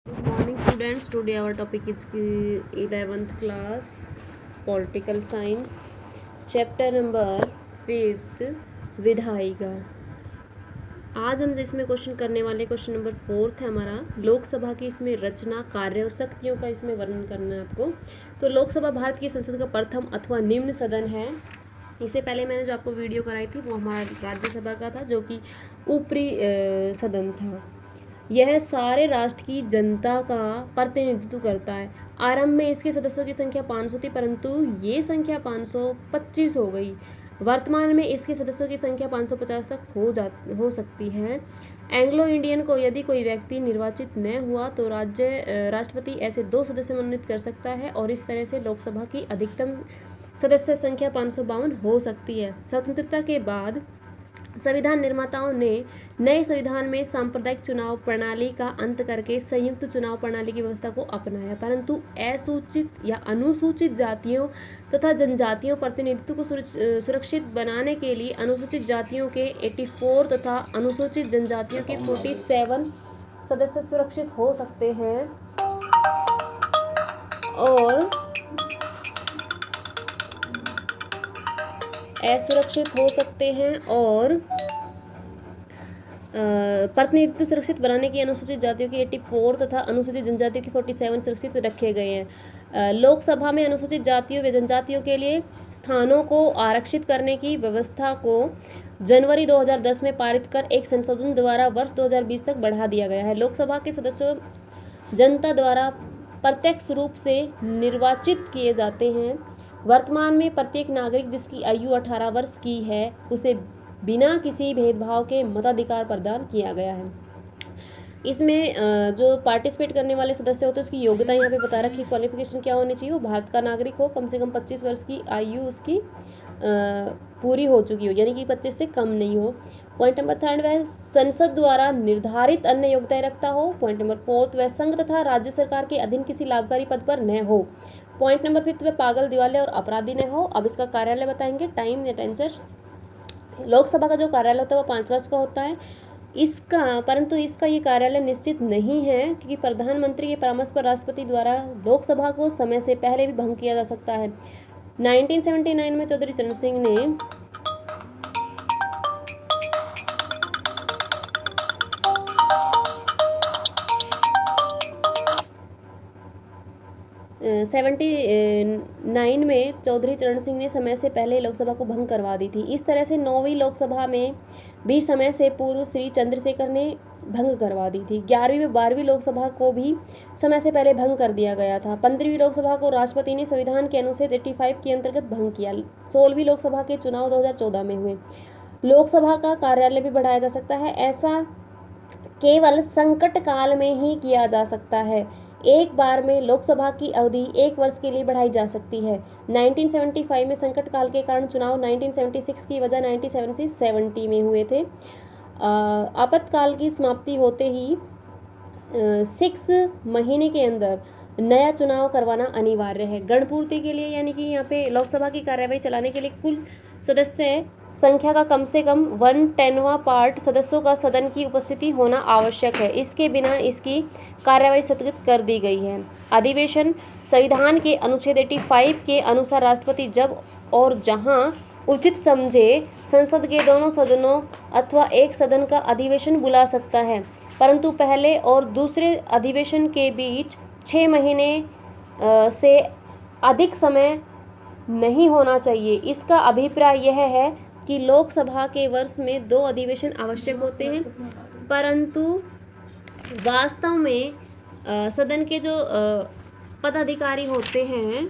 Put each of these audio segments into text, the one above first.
Good morning students. Today our topic is 11th class political science chapter number 5th विधायिका। आज हम जिसमें question करने वाले क्वेश्चन नंबर 4 है हमारा लोकसभा की इसमें रचना कार्य और शक्तियों का इसमें वर्णन करना है आपको। तो लोकसभा भारत की संसद का प्रथम अथवा निम्न सदन है। इससे पहले मैंने जो आपको वीडियो कराई थी वो हमारा राज्यसभा का था जो कि ऊपरी सदन था। यह सारे राष्ट्र की जनता का प्रतिनिधित्व करता है। आरंभ में इसके सदस्यों की संख्या 500 थी परंतु ये संख्या 525 हो गई। वर्तमान में इसके सदस्यों की संख्या 550 तक हो सकती है। एंग्लो इंडियन को यदि कोई व्यक्ति निर्वाचित न हुआ तो राष्ट्रपति ऐसे 2 सदस्य मनोनीत कर सकता है और इस तरह से लोकसभा की अधिकतम सदस्य संख्या 552 हो सकती है। स्वतंत्रता के बाद संविधान निर्माताओं ने नए संविधान में सांप्रदायिक चुनाव प्रणाली का अंत करके संयुक्त चुनाव प्रणाली की व्यवस्था को अपनाया, परंतु असूचित या अनुसूचित जातियों तथा जनजातियों प्रतिनिधित्व को सुरक्षित बनाने के लिए अनुसूचित जातियों के 84 तथा अनुसूचित जनजातियों के 47 सदस्य सुरक्षित हो सकते हैं और असुरक्षित हो सकते हैं और प्रतिनिधित्व सुरक्षित बनाने की अनुसूचित जातियों की 84 तथा अनुसूचित जनजातियों की 47 सुरक्षित रखे गए हैं। लोकसभा में अनुसूचित जातियों व जनजातियों के लिए स्थानों को आरक्षित करने की व्यवस्था को जनवरी 2010 में पारित कर एक संशोधन द्वारा वर्ष 2020 तक बढ़ा दिया गया है। लोकसभा के सदस्यों जनता द्वारा प्रत्यक्ष रूप से निर्वाचित किए जाते हैं। वर्तमान में प्रत्येक नागरिक जिसकी आयु 18 वर्ष की है उसे बिना किसी भेदभाव के मताधिकार प्रदान किया गया है। इसमें जो पार्टिसिपेट करने वाले सदस्य होते हैं उसकी योग्यता यहाँ पे बता रखी, क्वालिफिकेशन क्या होनी चाहिए, वो भारत का नागरिक हो, कम से कम 25 वर्ष की आयु उसकी पूरी हो चुकी हो, यानी कि 25 से कम नहीं हो। पॉइंट नंबर 3 वह संसद द्वारा निर्धारित अन्य योग्यताएं रखता हो। पॉइंट नंबर 4 वह संघ तथा राज्य सरकार के अधीन किसी लाभकारी पद पर न हो। पॉइंट नंबर 5 वह पागल, दिवालिया और अपराधी न हो। अब इसका कार्यालय बताएंगे, टाइम अटेंडेंस। लोकसभा का जो कार्यालय होता है वो 5 वर्ष का होता है परंतु इसका ये कार्यालय निश्चित नहीं है क्योंकि प्रधानमंत्री के परामर्श पर राष्ट्रपति द्वारा लोकसभा को समय से पहले भी भंग किया जा सकता है। 1979 में चौधरी चरण सिंह ने 79 में चौधरी चरण सिंह ने समय से पहले लोकसभा को भंग करवा दी थी। इस तरह से 9वीं लोकसभा में भी समय से पूर्व श्री चंद्रशेखर ने भंग करवा दी थी। 11वीं व 12वीं लोकसभा को भी समय से पहले भंग कर दिया गया था। 15वीं लोकसभा को राष्ट्रपति ने संविधान के अनुच्छेद 85 के अंतर्गत भंग किया। 16वीं लोकसभा के चुनाव 2014 में हुए। लोकसभा का कार्यालय भी बढ़ाया जा सकता है, ऐसा केवल संकट काल में ही किया जा सकता है। एक बार में लोकसभा की अवधि 1 वर्ष के लिए बढ़ाई जा सकती है। 1975 में संकट काल के कारण चुनाव 1976 की वजह 1970 में हुए थे। आपातकाल की समाप्ति होते ही 6 महीने के अंदर नया चुनाव करवाना अनिवार्य है। गणपूर्ति के लिए यानी कि यहाँ पे लोकसभा की कार्यवाही चलाने के लिए कुल सदस्य संख्या का कम से कम 1/10वां पार्ट सदस्यों का सदन की उपस्थिति होना आवश्यक है। इसके बिना इसकी कार्यवाही स्थगित कर दी गई है। अधिवेशन संविधान के अनुच्छेद 85 के अनुसार राष्ट्रपति जब और जहां उचित समझे संसद के दोनों सदनों अथवा एक सदन का अधिवेशन बुला सकता है, परंतु पहले और दूसरे अधिवेशन के बीच 6 महीने से अधिक समय नहीं होना चाहिए। इसका अभिप्राय यह है कि लोकसभा के वर्ष में 2 अधिवेशन आवश्यक होते हैं, परंतु वास्तव में सदन के जो पदाधिकारी होते हैं,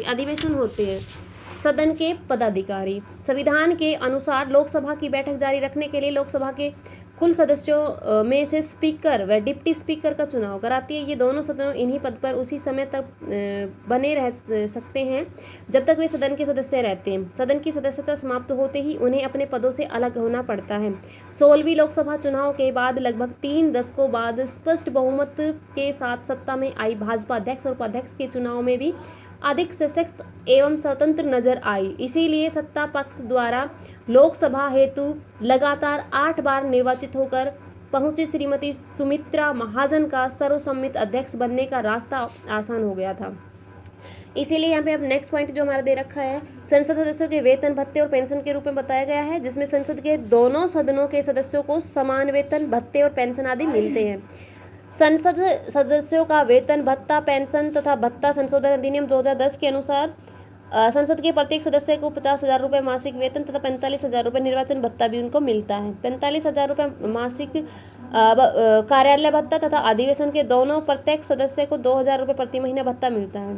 अधिवेशन होते हैं सदन के पदाधिकारी। संविधान के अनुसार लोकसभा की बैठक जारी रखने के लिए लोकसभा के कुल सदस्यों में से स्पीकर व डिप्टी स्पीकर का चुनाव कराती है। ये दोनों सदनों इन्हीं पद पर उसी समय तक बने रह सकते हैं जब तक वे सदन के सदस्य रहते हैं। सदन की सदस्यता समाप्त होते ही उन्हें अपने पदों से अलग होना पड़ता है। 16वीं लोकसभा चुनाव के बाद लगभग 3 दशकों बाद स्पष्ट बहुमत के साथ सत्ता में आई भाजपा अध्यक्ष और उपाध्यक्ष के चुनाव में भी अधिक सशक्त एवं स्वतंत्र नजर आई। इसीलिए सत्ता पक्ष द्वारा लोकसभा हेतु लगातार 8 बार निर्वाचित होकर पहुंची श्रीमती सुमित्रा महाजन का सर्वसम्मत अध्यक्ष बनने का रास्ता आसान हो गया था। इसीलिए यहाँ पे अब नेक्स्ट पॉइंट जो हमारा दे रखा है, संसद सदस्यों के वेतन भत्ते और पेंशन के रूप में बताया गया है, जिसमें संसद के दोनों सदनों के सदस्यों को समान वेतन भत्ते और पेंशन आदि मिलते हैं। संसद सदस्यों का वेतन भत्ता पेंशन तथा भत्ता संशोधन अधिनियम 2010 के अनुसार संसद के प्रत्येक सदस्य को 50,000 रुपये मासिक वेतन तथा 45,000 रुपये निर्वाचन भत्ता भी उनको मिलता है। 45,000 रुपये मासिक कार्यालय भत्ता तथा अधिवेशन के दोनों प्रत्येक सदस्य को 2,000 रुपये प्रति महीना भत्ता मिलता है।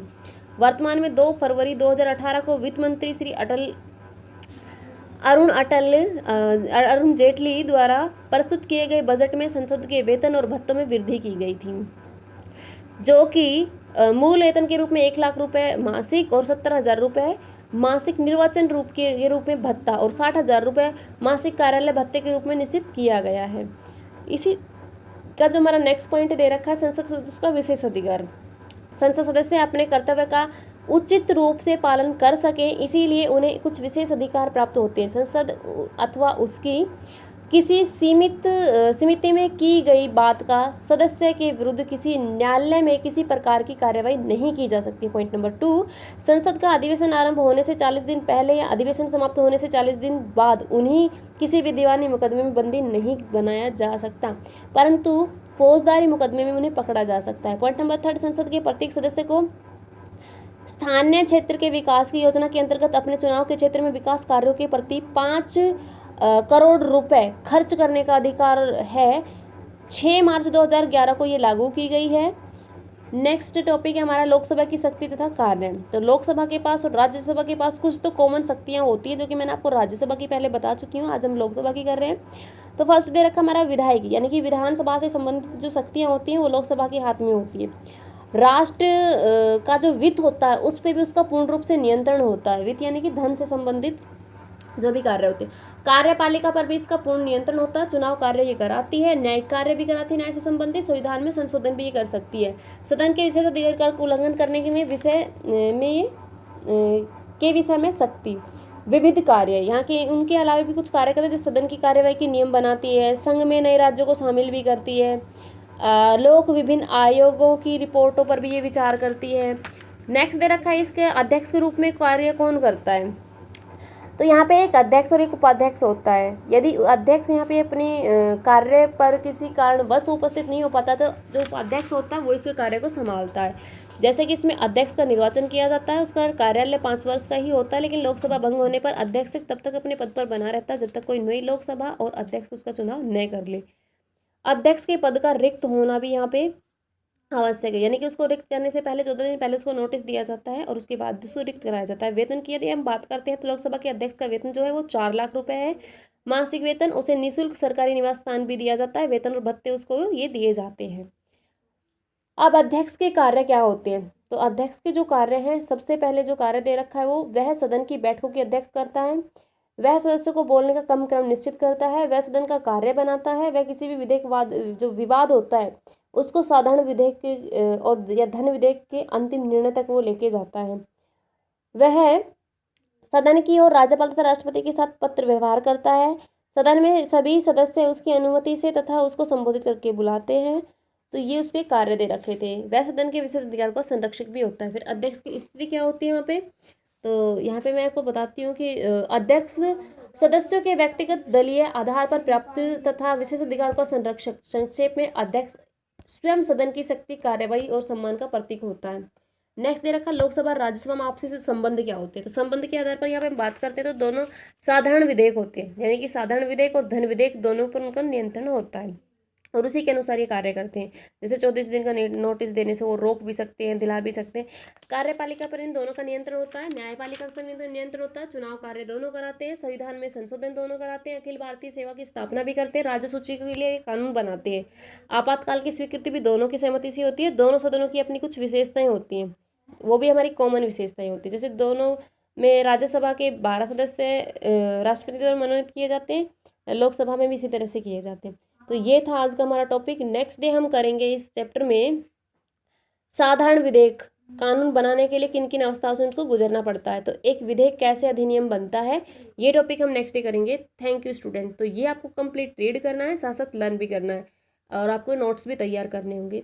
वर्तमान में 2 फरवरी 2018 को वित्त मंत्री श्री अरुण जेटली द्वारा प्रस्तुत किए गए बजट में संसद के वेतन और भत्तों में वृद्धि की गई थी, जो कि मूल वेतन के रूप में 1 लाख रुपए मासिक और 70,000 रुपये मासिक निर्वाचन रूप में भत्ता और 60,000 रुपये मासिक कार्यालय भत्ते के रूप में निश्चित किया गया है। इसी का जो हमारा नेक्स्ट पॉइंट दे रखा है, संसद सदस्य का विशेष अधिकार। संसद सदस्य अपने कर्तव्य का उचित रूप से पालन कर सकें, इसीलिए उन्हें कुछ विशेष अधिकार प्राप्त होते हैं। संसद अथवा उसकी किसी समिति में की गई बात का सदस्य के विरुद्ध किसी न्यायालय में किसी प्रकार की कार्यवाही नहीं की जा सकती। पॉइंट नंबर 2, संसद का अधिवेशन आरंभ होने से 40 दिन पहले या अधिवेशन समाप्त होने से 40 दिन बाद उन्हें किसी भी दीवानी मुकदमे में बंदी नहीं बनाया जा सकता, परंतु फौजदारी मुकदमे में उन्हें पकड़ा जा सकता है। पॉइंट नंबर 3, संसद के प्रत्येक सदस्य को स्थानीय क्षेत्र के विकास की योजना के अंतर्गत अपने चुनाव के क्षेत्र में विकास कार्यों के प्रति 5 करोड़ रुपए खर्च करने का अधिकार है। 6 मार्च 2011 को ये लागू की गई है। नेक्स्ट टॉपिक है हमारा लोकसभा की शक्ति तथा कार्य। तो लोकसभा के पास और राज्यसभा के पास कुछ तो कॉमन शक्तियां होती है, जो कि मैंने आपको राज्यसभा की पहले बता चुकी हूँ। आज हम लोकसभा की कर रहे हैं। तो फर्स्ट दे रखा हमारा विधायिकी, यानी कि विधानसभा से संबंधित जो शक्तियाँ होती हैं वो लोकसभा के हाथ में होती है। राष्ट्र का जो वित्त होता है उस पर भी उसका पूर्ण रूप से नियंत्रण होता है। वित्त यानी कि धन से संबंधित जो भी कार्य होते हैं। कार्यपालिका पर भी इसका पूर्ण नियंत्रण होता है। चुनाव कार्य ये कराती है, न्यायिक कार्य भी कराती है, न्याय से संबंधित संविधान में संशोधन भी ये कर सकती है। सदन के विशेष अधिकार का उल्लंघन करने के विषय में शक्ति। विविध कार्य, यहाँ के उनके अलावा भी कुछ कार्य करते हैं, जो सदन की कार्यवाही के नियम बनाती है। संघ में नए राज्यों को शामिल भी करती है। लोक विभिन्न आयोगों की रिपोर्टों पर भी ये विचार करती है। नेक्स्ट दे रखा है, इसके अध्यक्ष के रूप में कार्य कौन करता है। तो यहाँ पे एक अध्यक्ष और एक उपाध्यक्ष होता है। यदि अध्यक्ष यहाँ पे अपने कार्य पर किसी कारणवश उपस्थित नहीं हो पाता, तो जो उपाध्यक्ष होता है वो इसके कार्य को संभालता है। जैसे कि इसमें अध्यक्ष का निर्वाचन किया जाता है, उसका कार्यालय 5 वर्ष का ही होता है, लेकिन लोकसभा भंग होने पर अध्यक्ष तब तक अपने पद पर बना रहता है जब तक कोई नई लोकसभा और अध्यक्ष उसका चुनाव न कर ले। अध्यक्ष के पद का रिक्त होना भी यहाँ पे आवश्यक है, यानी कि उसको रिक्त करने से पहले 14 दिन पहले उसको नोटिस दिया जाता है और उसके बाद उसको रिक्त कराया जाता है। वेतन की यदि हम बात करते हैं तो लोकसभा के अध्यक्ष का वेतन जो है वो 4 लाख रुपए है मासिक वेतन। उसे निःशुल्क सरकारी निवास स्थान भी दिया जाता है। वेतन और भत्ते उसको ये दिए जाते हैं। अब अध्यक्ष के कार्य क्या होते हैं, तो अध्यक्ष के जो कार्य हैं, सबसे पहले जो कार्य दे रखा है वो वह सदन की बैठकों की अध्यक्ष करता है। वह सदस्यों को बोलने का क्रम निश्चित करता है। वह सदन का कार्य बनाता है। वह किसी भी विधेयक जो विवाद होता है उसको साधारण विधेयक के और या धन विधेयक के अंतिम निर्णय तक वो लेके जाता है। वह सदन की और राज्यपाल तथा राष्ट्रपति के साथ पत्र व्यवहार करता है। सदन में सभी सदस्य उसकी अनुमति से तथा उसको संबोधित करके बुलाते हैं। तो ये उसके कार्य दे रखे थे। वह सदन के विशेष अधिकार का संरक्षक भी होता है। फिर अध्यक्ष की स्थिति क्या होती है वहाँ पे, तो यहाँ पे मैं आपको बताती हूँ कि अध्यक्ष सदस्यों के व्यक्तिगत दलीय आधार पर प्राप्त तथा विशेष अधिकार का संरक्षक। संक्षेप में अध्यक्ष स्वयं सदन की शक्ति, कार्यवाही और सम्मान का प्रतीक होता है। नेक्स्ट दे रखा लोकसभा राज्यसभा में आपसी से संबंध क्या होते हैं। तो संबंध के आधार पर यहाँ पे हम बात करते हैं तो दोनों साधारण विधेयक होते हैं, यानी कि साधारण विधेयक और धन विधेयक दोनों पर उनका नियंत्रण होता है और उसी के अनुसार ये कार्य करते हैं। जैसे 24 दिन का नोटिस देने से वो रोक भी सकते हैं, दिला भी सकते हैं। कार्यपालिका पर इन दोनों का नियंत्रण होता है। न्यायपालिका पर नियंत्रण होता है। चुनाव कार्य दोनों कराते हैं। संविधान में संशोधन दोनों कराते हैं। अखिल भारतीय सेवा की स्थापना भी करते हैं। राज्य सूची के लिए कानून बनाते हैं। आपातकाल की स्वीकृति भी दोनों की सहमति से होती है। दोनों सदनों की अपनी कुछ विशेषताएं होती हैं, वो भी हमारी कॉमन विशेषताएं होती है। जैसे दोनों में राज्यसभा के 12 सदस्य राष्ट्रपति द्वारा मनोनीत किए जाते हैं, लोकसभा में भी इसी तरह से किए जाते हैं। तो ये था आज का हमारा टॉपिक। नेक्स्ट डे हम करेंगे इस चैप्टर में साधारण विधेयक कानून बनाने के लिए किन किन अवस्थाओं से उनको गुजरना पड़ता है। तो एक विधेयक कैसे अधिनियम बनता है, ये टॉपिक हम नेक्स्ट डे करेंगे। Thank you student. तो ये आपको कंप्लीट रीड करना है, साथ साथ लर्न भी करना है और आपको नोट्स भी तैयार करने होंगे।